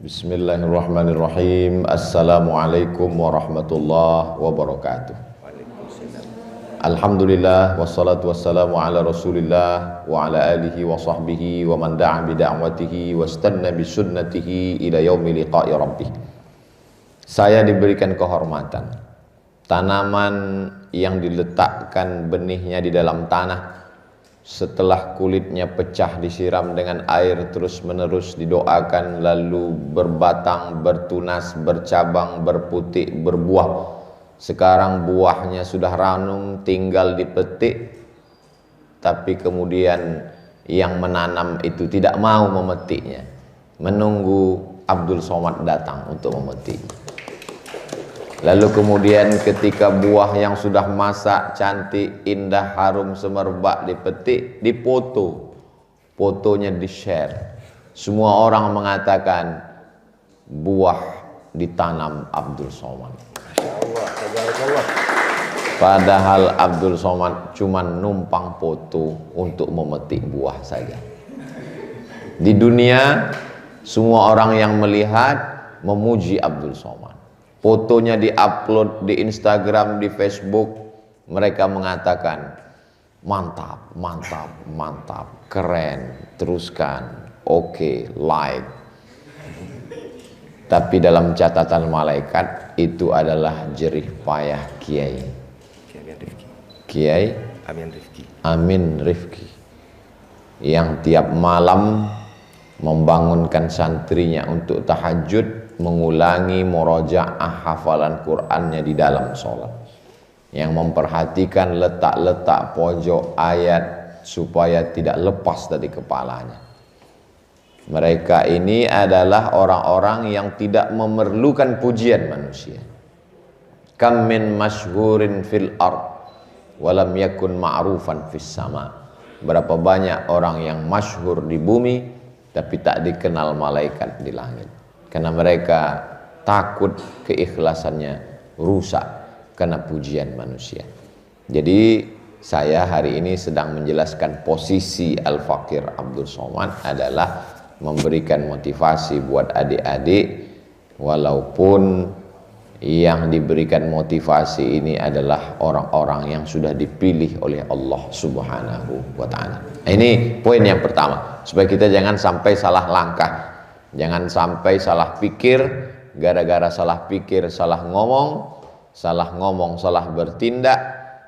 Bismillahirrahmanirrahim. Assalamualaikum warahmatullahi wabarakatuh. Alhamdulillah wassalatu wassalamu ala Rasulillah wa ala alihi wa sahbihi wa man da'a bi da'watihi wastanna bi sunnatihi ila yaumi liqa'i rabbih. Saya diberikan kehormatan. Tanaman yang diletakkan benihnya di dalam tanah, setelah kulitnya pecah disiram dengan air terus menerus didoakan, lalu berbatang, bertunas, bercabang, berputik, berbuah. Sekarang buahnya sudah ranum, tinggal dipetik, tapi kemudian yang menanam itu tidak mau memetiknya, menunggu Abdul Somad datang untuk memetiknya. Lalu kemudian ketika buah yang sudah masak, cantik, indah, harum, semerbak dipetik, dipoto. Fotonya di-share. Semua orang mengatakan buah ditanam Abdul Somad. Padahal Abdul Somad cuma numpang foto untuk memetik buah saja. Di dunia semua orang yang melihat memuji Abdul Somad. Fotonya di-upload di Instagram, di Facebook, mereka mengatakan mantap, mantap, mantap, keren, teruskan, oke, like. Tapi dalam catatan malaikat itu adalah jerih payah Kiai Amin Rifki yang tiap malam membangunkan santrinya untuk tahajud, mengulangi murojaah hafalan Qur'annya di dalam sholat, yang memperhatikan letak-letak pojok ayat supaya tidak lepas dari kepalanya. Mereka ini adalah orang-orang yang tidak memerlukan pujian manusia. Kam min masyhurin fil ard walam yakun ma'rufan fis sama. Berapa banyak orang yang masyhur di bumi tapi tak dikenal malaikat di langit, karena mereka takut keikhlasannya rusak karena pujian manusia. Jadi saya hari ini sedang menjelaskan posisi Al-Fakir Abdul Somad adalah memberikan motivasi buat adik-adik, walaupun yang diberikan motivasi ini adalah orang-orang yang sudah dipilih oleh Allah Subhanahu wa ta'ala. Ini poin yang pertama, supaya kita jangan sampai salah langkah, jangan sampai salah pikir. Gara-gara salah pikir, salah ngomong, salah bertindak,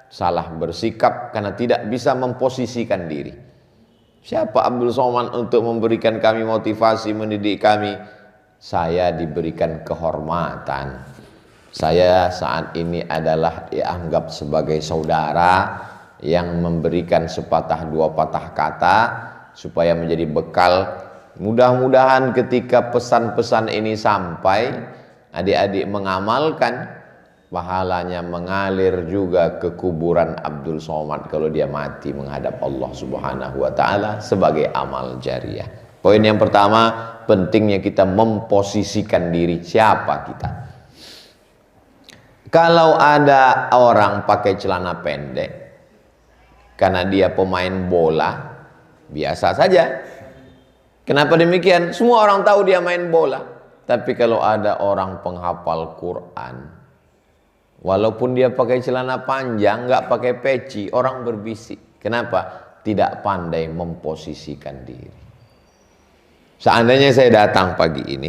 salah bersikap, karena tidak bisa memposisikan diri. Siapa Abdul Somad untuk memberikan kami motivasi, mendidik kami? Saya diberikan kehormatan. Saya saat ini adalah dianggap sebagai saudara yang memberikan sepatah dua patah kata supaya menjadi bekal. Mudah-mudahan ketika pesan-pesan ini sampai, adik-adik mengamalkan, pahalanya mengalir juga ke kuburan Abdul Somad kalau dia mati menghadap Allah Subhanahu wa ta'ala sebagai amal jariah. Poin yang pertama, pentingnya kita memposisikan diri. Siapa kita? Kalau ada orang pakai celana pendek karena dia pemain bola, biasa saja. Kenapa demikian? Semua orang tahu dia main bola. Tapi kalau ada orang penghafal Quran, walaupun dia pakai celana panjang, nggak pakai peci, orang berbisik. Kenapa? Tidak pandai memposisikan diri. Seandainya saya datang pagi ini,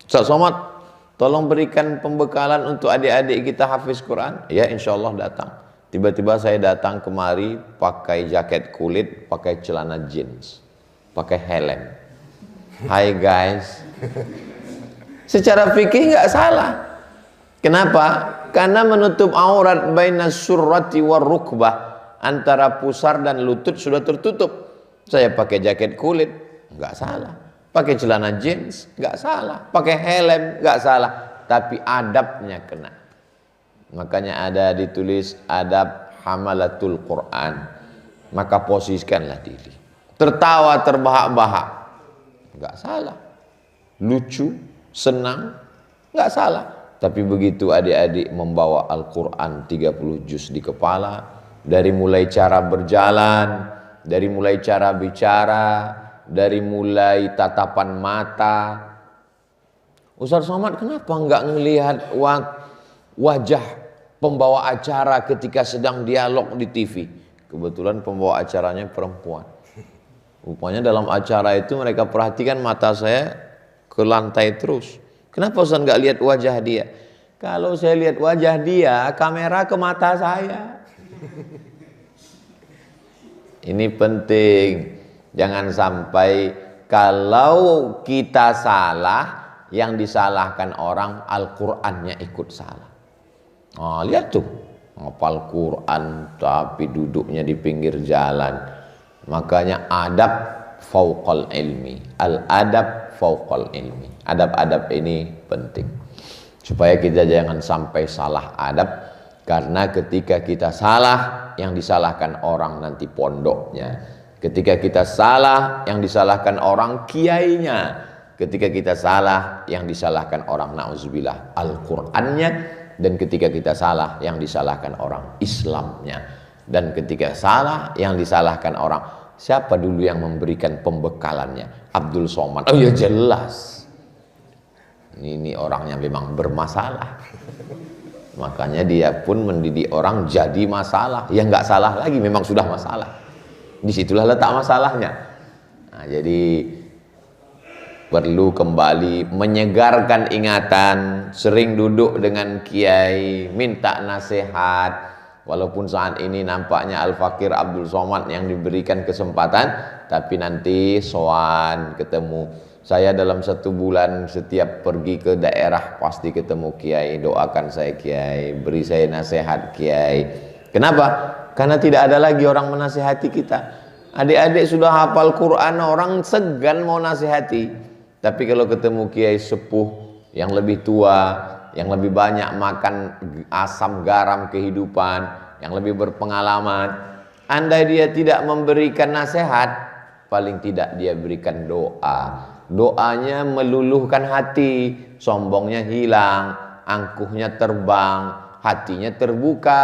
Ustaz Somad, tolong berikan pembekalan untuk adik-adik kita hafiz Quran. Ya, insya Allah datang. Tiba-tiba saya datang kemari pakai jaket kulit, pakai celana jeans, pakai helm. Hai guys. Secara fikih nggak salah. Kenapa? Karena menutup aurat baina surrati war rukbah, antara pusar dan lutut sudah tertutup. Saya pakai jaket kulit, nggak salah. Pakai celana jeans, nggak salah. Pakai helm, nggak salah. Tapi adabnya kena. Makanya ada ditulis adab hamalatul Quran. Maka posisikanlah diri. Tertawa terbahak-bahak, nggak salah. Lucu, senang, nggak salah. Tapi begitu adik-adik membawa Al-Quran 30 juz di kepala, dari mulai cara berjalan, dari mulai cara bicara, dari mulai tatapan mata, Ustaz Somad kenapa enggak ngelihat wajah pembawa acara ketika sedang dialog di TV? Kebetulan pembawa acaranya perempuan. Rupanya dalam acara itu mereka perhatikan mata saya ke lantai terus. Kenapa Ustaz enggak lihat wajah dia? Kalau saya lihat wajah dia, kamera ke mata saya. Ini penting. Jangan sampai kalau kita salah, yang disalahkan orang, Al-Qur'annya ikut salah. Oh, lihat tuh, hafal Quran tapi duduknya di pinggir jalan. Makanya adab fauqal ilmi. Al-adab fauqal ilmi. Adab-adab ini penting. Supaya kita jangan sampai salah adab. Karena ketika kita salah, yang disalahkan orang nanti pondoknya. Ketika kita salah, yang disalahkan orang kiainya. Ketika kita salah, yang disalahkan orang na'udzubillah Al-Qur'annya. Dan ketika kita salah, yang disalahkan orang Islamnya. Dan ketika salah, yang disalahkan orang, siapa dulu yang memberikan pembekalannya? Abdul Somad. Oh ya jelas, ini orangnya memang bermasalah. Makanya dia pun mendidik orang jadi masalah. Ya nggak salah lagi, memang sudah masalah. Disitulah letak masalahnya. Nah, jadi perlu kembali menyegarkan ingatan, sering duduk dengan kiai, minta nasihat. Walaupun saat ini nampaknya Al-Fakir Abdul Somad yang diberikan kesempatan, tapi nanti sowan ketemu. Saya dalam 1 bulan setiap pergi ke daerah pasti ketemu kiai. Doakan saya kiai, beri saya nasihat kiai. Kenapa? Karena tidak ada lagi orang menasihati kita. Adik-adik sudah hafal Quran, orang segan mau nasihati. Tapi kalau ketemu kiai sepuh yang lebih tua, yang lebih banyak makan asam garam kehidupan, yang lebih berpengalaman, andai dia tidak memberikan nasihat, paling tidak dia berikan doa. Doanya meluluhkan hati, sombongnya hilang, angkuhnya terbang, hatinya terbuka,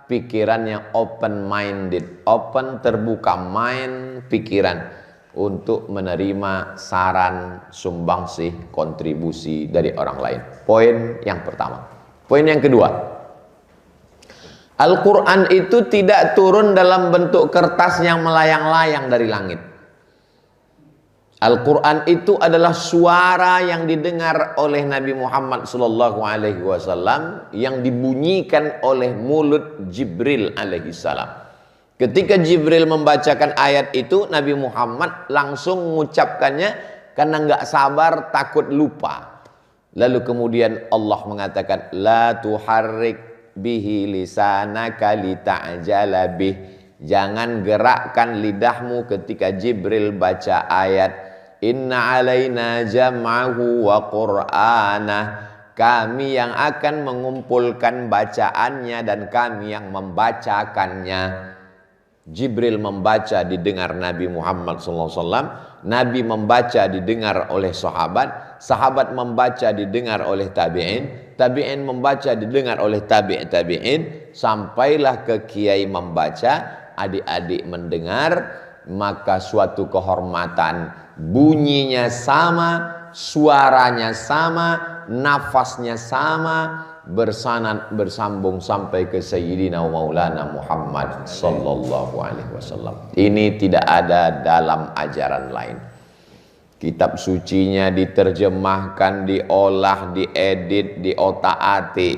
pikirannya open minded, open terbuka mind pikiran untuk menerima saran, sumbangsih, kontribusi dari orang lain. Poin yang pertama. Poin yang kedua, Al-Quran itu tidak turun dalam bentuk kertas yang melayang-layang dari langit. Al-Quran itu adalah suara yang didengar oleh Nabi Muhammad SAW yang dibunyikan oleh mulut Jibril alaihissalam. Ketika Jibril membacakan ayat itu, Nabi Muhammad langsung mengucapkannya karena nggak sabar, takut lupa. Lalu kemudian Allah mengatakan, La tuharrik bihi lisanaka lita'jala bih. Jangan gerakkan lidahmu ketika Jibril baca ayat. Inna alaina jam'ahu wa qur'anah. Kami yang akan mengumpulkan bacaannya dan kami yang membacakannya. Jibril membaca didengar Nabi Muhammad SAW. Nabi membaca didengar oleh sahabat. Sahabat membaca didengar oleh tabi'in. Tabi'in membaca didengar oleh tabi'in. Sampailah ke kiai membaca, adik-adik mendengar. Maka suatu kehormatan. Bunyinya sama, suaranya sama, nafasnya sama, bersanad bersambung sampai ke Sayyidina Maulana Muhammad sallallahu alaihi wasallam. Ini tidak ada dalam ajaran lain. Kitab sucinya diterjemahkan, diolah, diedit, diotak-atik.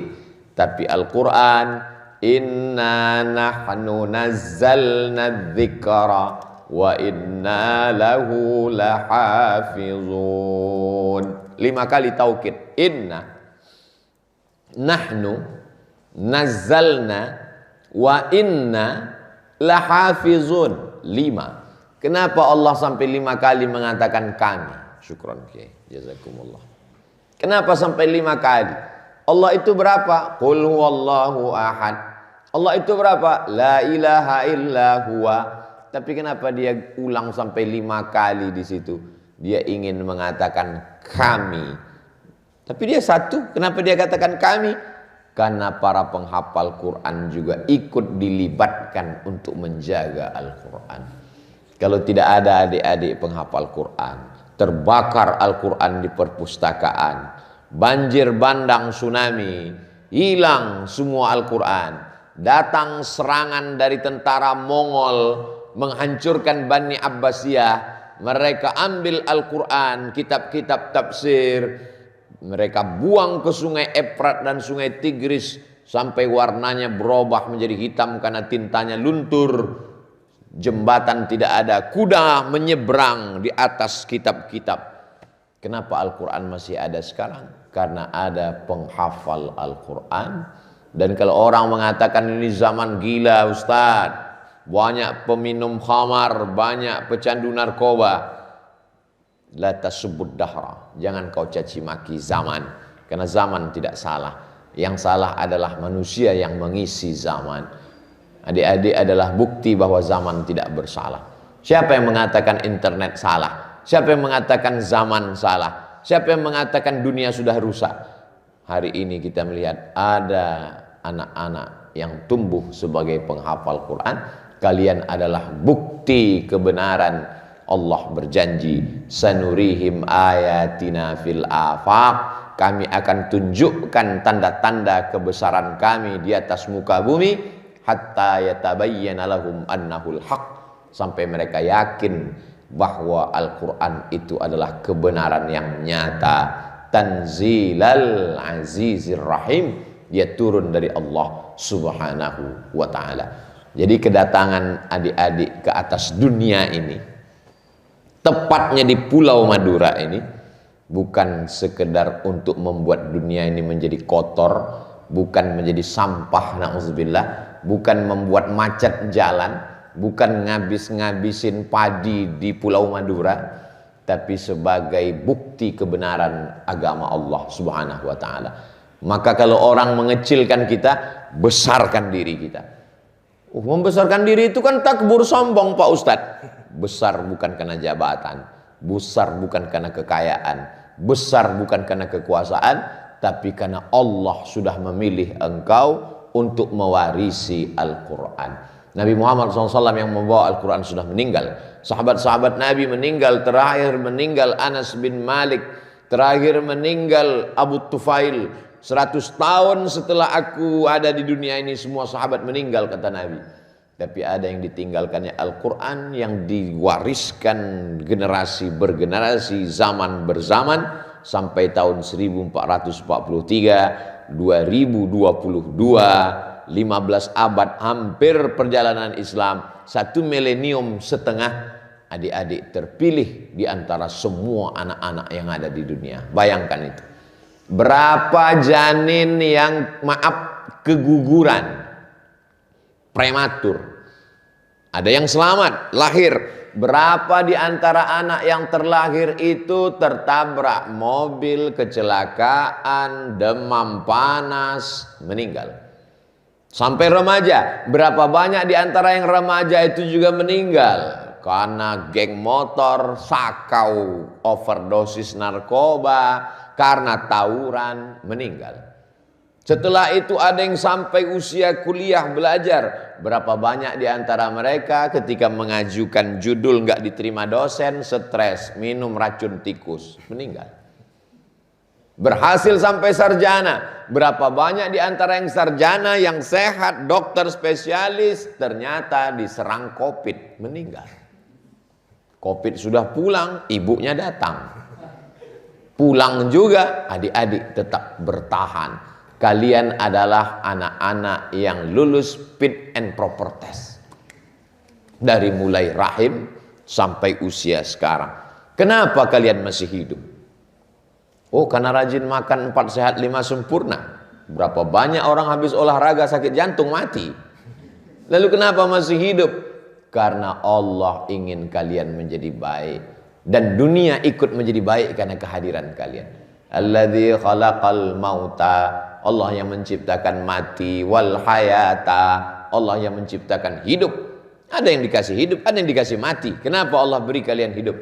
Tapi Al-Quran, inna nahnu nazzalna dzikra wa inna lahu lahafizun. 5 kali taukid. Inna nahnu nazzalna wa inna lahafizun. 5. Kenapa Allah sampai 5 kali mengatakan kami? Syukran kiai, jazakumullah. Kenapa sampai 5 kali? Allah itu berapa? Qul huwallahu ahad. Allah itu berapa? La ilaha illa huwa. Tapi kenapa dia ulang sampai 5 kali di situ? Dia ingin mengatakan kami. Tapi dia satu. Kenapa dia katakan kami? Karena para penghafal Quran juga ikut dilibatkan untuk menjaga Al-Quran. Kalau tidak ada adik-adik penghafal Quran, terbakar Al-Quran di perpustakaan, banjir bandang tsunami, hilang semua Al-Quran. Datang serangan dari tentara Mongol menghancurkan Bani Abbasiyah. Mereka ambil Al-Quran, kitab-kitab tafsir, mereka buang ke sungai Efrat dan sungai Tigris sampai warnanya berubah menjadi hitam karena tintanya luntur. Jembatan tidak ada, kuda menyeberang di atas kitab-kitab. Kenapa Al-Quran masih ada sekarang? Karena ada penghafal Al-Quran. Dan kalau orang mengatakan ini zaman gila Ustadz, banyak peminum khamar, banyak pecandu narkoba, la tasubud dahra, jangan kau caci maki zaman, karena zaman tidak salah. Yang salah adalah manusia yang mengisi zaman. Adik-adik adalah bukti bahwa zaman tidak bersalah. Siapa yang mengatakan internet salah? Siapa yang mengatakan zaman salah? Siapa yang mengatakan dunia sudah rusak? Hari ini kita melihat ada anak-anak yang tumbuh sebagai penghafal Quran. Kalian adalah bukti kebenaran. Allah berjanji, sanurihim ayatina fil afaq, kami akan tunjukkan tanda-tanda kebesaran kami di atas muka bumi, hatta yatabayyana lahum annahul haq, sampai mereka yakin bahwa Al-Quran itu adalah kebenaran yang nyata. Tanzilal azizir rahim, dia turun dari Allah subhanahu wa ta'ala. Jadi kedatangan adik-adik ke atas dunia ini, tepatnya di Pulau Madura ini, bukan sekedar untuk membuat dunia ini menjadi kotor, bukan menjadi sampah, na'udzubillah, bukan membuat macet jalan, bukan ngabis-ngabisin padi di Pulau Madura, tapi sebagai bukti kebenaran agama Allah subhanahu wa ta'ala. Maka kalau orang mengecilkan kita, besarkan diri kita. Membesarkan diri itu kan takbur sombong Pak Ustadz. Besar bukan karena jabatan, besar bukan karena kekayaan, besar bukan karena kekuasaan, tapi karena Allah sudah memilih engkau untuk mewarisi Al-Quran. Nabi Muhammad SAW yang membawa Al-Quran sudah meninggal. Sahabat-sahabat Nabi meninggal. Terakhir meninggal Anas bin Malik, terakhir meninggal Abu Tufail. 100 tahun setelah aku ada di dunia ini, semua sahabat meninggal, kata Nabi. Tapi ada yang ditinggalkannya Al-Quran, yang diwariskan generasi bergenerasi, zaman berzaman, sampai tahun 1443, 2022, 15 abad, hampir perjalanan Islam, 1 milenium setengah, adik-adik terpilih di antara semua anak-anak yang ada di dunia. Bayangkan itu. Berapa janin yang keguguran, prematur. Ada yang selamat, lahir. Berapa di antara anak yang terlahir itu tertabrak mobil, kecelakaan, demam panas, meninggal. Sampai remaja, berapa banyak di antara yang remaja itu juga meninggal karena geng motor, sakau, overdosis narkoba, karena tawuran, meninggal. Setelah itu ada yang sampai usia kuliah belajar. Berapa banyak di antara mereka ketika mengajukan judul nggak diterima dosen, stres, minum racun tikus, meninggal. Berhasil sampai sarjana. Berapa banyak di antara yang sarjana, yang sehat, dokter spesialis, ternyata diserang COVID, meninggal. COVID sudah pulang, ibunya datang. Pulang juga, adik-adik tetap bertahan. Kalian adalah anak-anak yang lulus fit and proper test. Dari mulai rahim sampai usia sekarang. Kenapa kalian masih hidup? Oh, karena rajin makan 4 sehat 5 sempurna. Berapa banyak orang habis olahraga sakit jantung mati. Lalu kenapa masih hidup? Karena Allah ingin kalian menjadi baik. Dan dunia ikut menjadi baik karena kehadiran kalian. Alladzi khalaqal mauta, Allah yang menciptakan mati, wal hayata, Allah yang menciptakan hidup. Ada yang dikasih hidup, ada yang dikasih mati. Kenapa Allah beri kalian hidup?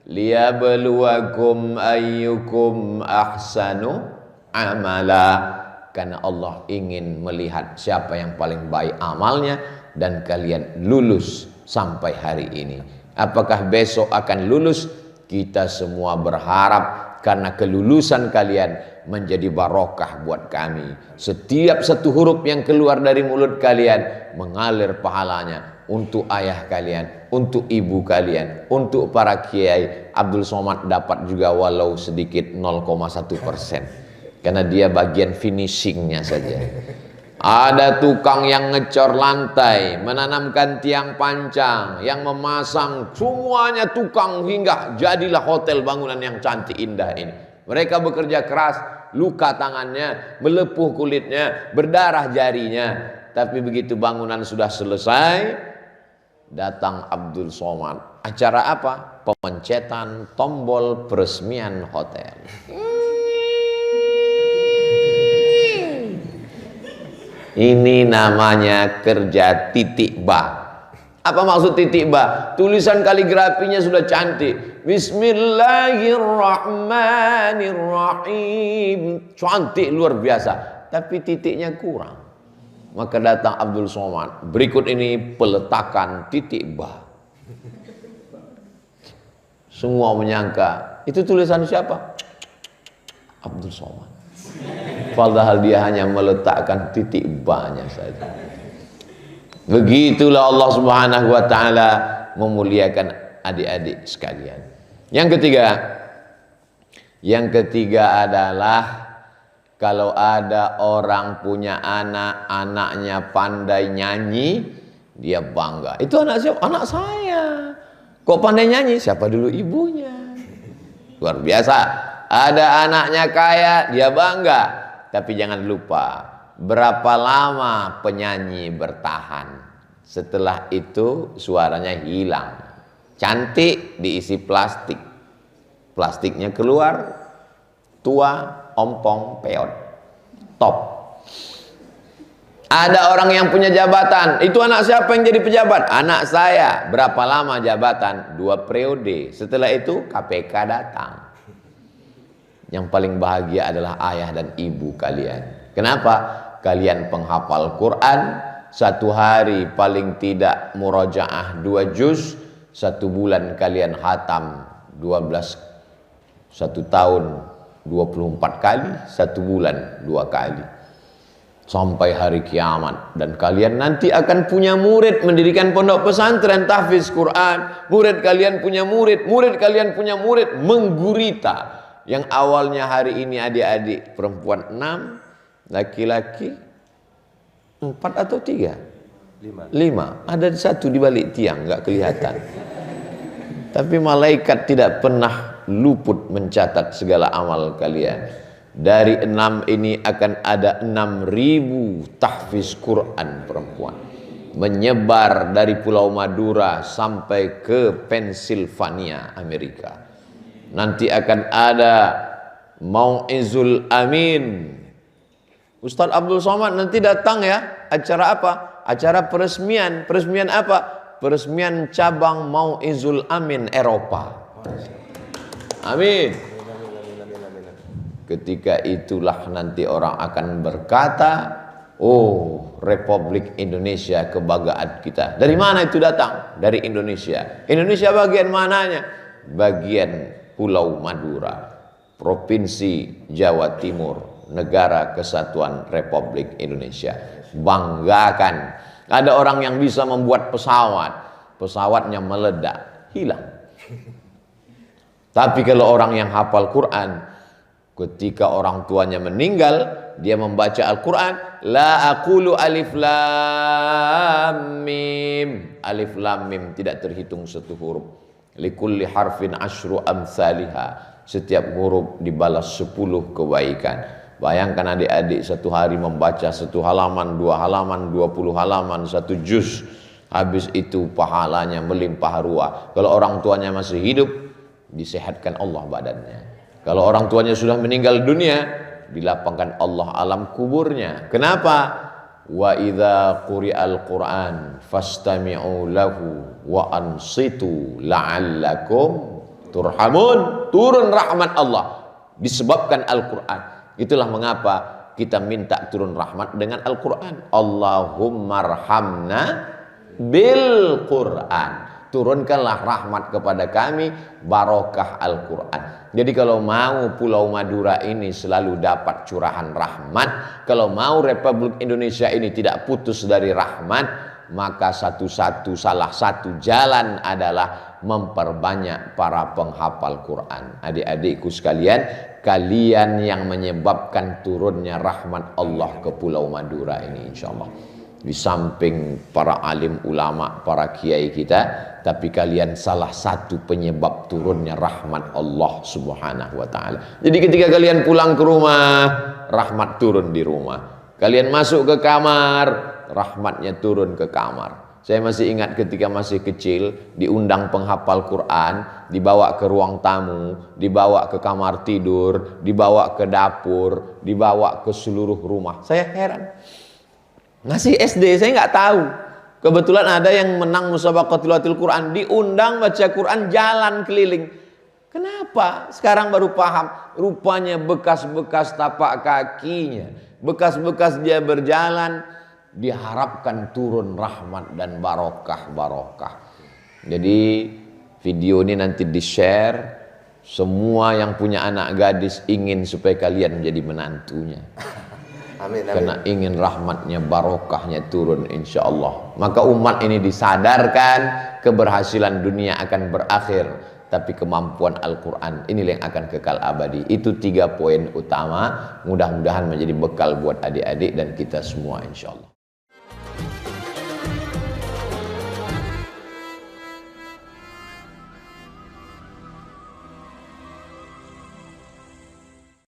Liyabluwakum ayyukum ahsanu amala. Karena Allah ingin melihat siapa yang paling baik amalnya, dan kalian lulus sampai hari ini. Apakah besok akan lulus? Kita semua berharap karena kelulusan kalian menjadi barokah buat kami. Setiap satu huruf yang keluar dari mulut kalian mengalir pahalanya untuk ayah kalian, untuk ibu kalian, untuk para kiai. Abdul Somad dapat juga walau sedikit 0,1%, karena dia bagian finishingnya saja. Ada tukang yang ngecor lantai, menanamkan tiang pancang, yang memasang, semuanya tukang hingga jadilah hotel bangunan yang cantik indah ini. Mereka bekerja keras, luka tangannya, melepuh kulitnya, berdarah jarinya. Tapi begitu bangunan sudah selesai, datang Abdul Somad. Acara apa? Pemencetan tombol peresmian hotel. Ini namanya kerja titik bah. Apa maksud titik bah? Tulisan kaligrafinya sudah cantik. Bismillahirrahmanirrahim. Cantik luar biasa. Tapi titiknya kurang. Maka datang Abdul Somad. Berikut ini peletakan titik bah. Semua menyangka itu tulisan siapa? Abdul Somad. Padahal dia hanya meletakkan titik ba-nya saja. Begitulah Allah Subhanahu wa taala memuliakan adik-adik sekalian. Yang ketiga adalah kalau ada orang punya anak, anaknya pandai nyanyi, dia bangga. Itu anak siapa? Anak saya. Kok pandai nyanyi? Siapa dulu ibunya? Luar biasa. Ada anaknya kaya, dia bangga. Tapi jangan lupa, berapa lama penyanyi bertahan? Setelah itu suaranya hilang. Cantik diisi plastik. Plastiknya keluar, tua, ompong, peot. Top. Ada orang yang punya jabatan. Itu anak siapa yang jadi pejabat? Anak saya. Berapa lama jabatan? 2 periode. Setelah itu KPK datang. Yang paling bahagia adalah ayah dan ibu kalian. Kenapa? Kalian penghafal Quran, 1 hari paling tidak murojaah 2 juz, 1 bulan kalian khatam 12, 1 tahun 24 kali, 1 bulan 2 kali. Sampai hari kiamat. Dan kalian nanti akan punya murid, mendirikan pondok pesantren tahfiz Quran. Murid kalian punya murid, murid kalian punya murid, menggurita. Yang awalnya hari ini adik-adik perempuan 6, laki-laki 4 atau 3? 5. Ada 1 di balik tiang, nggak kelihatan. Tapi malaikat tidak pernah luput mencatat segala amal kalian. Dari 6 ini akan ada 6.000 tahfiz Quran perempuan. Menyebar dari Pulau Madura sampai ke Pennsylvania, Amerika. Nanti akan ada Mau'izul Amin. Ustadz Abdul Somad nanti datang ya. Acara apa? Acara peresmian. Peresmian apa? Peresmian cabang Mau'izul Amin Eropa. Amin. Ketika itulah nanti orang akan berkata, oh, Republik Indonesia kebanggaan kita. Dari mana itu datang? Dari Indonesia. Indonesia bagian mananya? Bagian Pulau Madura, Provinsi Jawa Timur, Negara Kesatuan Republik Indonesia. Banggakan. Ada orang yang bisa membuat pesawat, pesawatnya meledak, hilang. Tapi kalau orang yang hafal Quran, ketika orang tuanya meninggal, dia membaca Al-Quran, la aqulu alif lam mim. Alif lam mim tidak terhitung 1 huruf. Likulli harfin asyru amsalihha. Setiap huruf dibalas 10 kebaikan. Bayangkan adik-adik 1 hari membaca 1 halaman, 2 halaman, 20 halaman, 1 juz. Habis itu pahalanya melimpah ruah. Kalau orang tuanya masih hidup, disehatkan Allah badannya. Kalau orang tuanya sudah meninggal dunia, dilapangkan Allah alam kuburnya. Kenapa? Wa idza quri'al Qur'an fastami'u lahu wa ansitu la'allakum turhamun. Turun rahmat Allah disebabkan Al-Qur'an. Itulah mengapa kita minta turun rahmat dengan Al-Qur'an. Allahumma arhamna bil Qur'an. Turunkanlah rahmat kepada kami barokah Al-Qur'an. Jadi kalau mau Pulau Madura ini selalu dapat curahan rahmat, kalau mau Republik Indonesia ini tidak putus dari rahmat, maka salah satu jalan adalah memperbanyak para penghafal Quran. Adik-adikku sekalian, kalian yang menyebabkan turunnya rahmat Allah ke Pulau Madura ini insyaallah. Di samping para alim ulama, para kiai kita, tapi kalian salah satu penyebab turunnya rahmat Allah Subhanahu wa taala. Jadi ketika kalian pulang ke rumah, rahmat turun di rumah. Kalian masuk ke kamar, rahmatnya turun ke kamar. Saya masih ingat ketika masih kecil, diundang penghafal Quran, dibawa ke ruang tamu, dibawa ke kamar tidur, dibawa ke dapur, dibawa ke seluruh rumah. Saya heran. Masih SD, saya nggak tahu. Kebetulan ada yang menang musabaqah tilawatil Quran, diundang baca Quran jalan keliling. Kenapa? Sekarang baru paham. Rupanya bekas-bekas tapak kakinya, bekas-bekas dia berjalan, diharapkan turun rahmat dan barokah. Jadi video ini nanti di-share. Semua yang punya anak gadis ingin supaya kalian menjadi menantunya. Amin, amin. Karena ingin rahmatnya, barokahnya turun insya Allah. Maka umat ini disadarkan keberhasilan dunia akan berakhir, tapi kemampuan Al-Quran inilah yang akan kekal abadi. Itu 3 poin utama, mudah-mudahan menjadi bekal buat adik-adik dan kita semua insya Allah.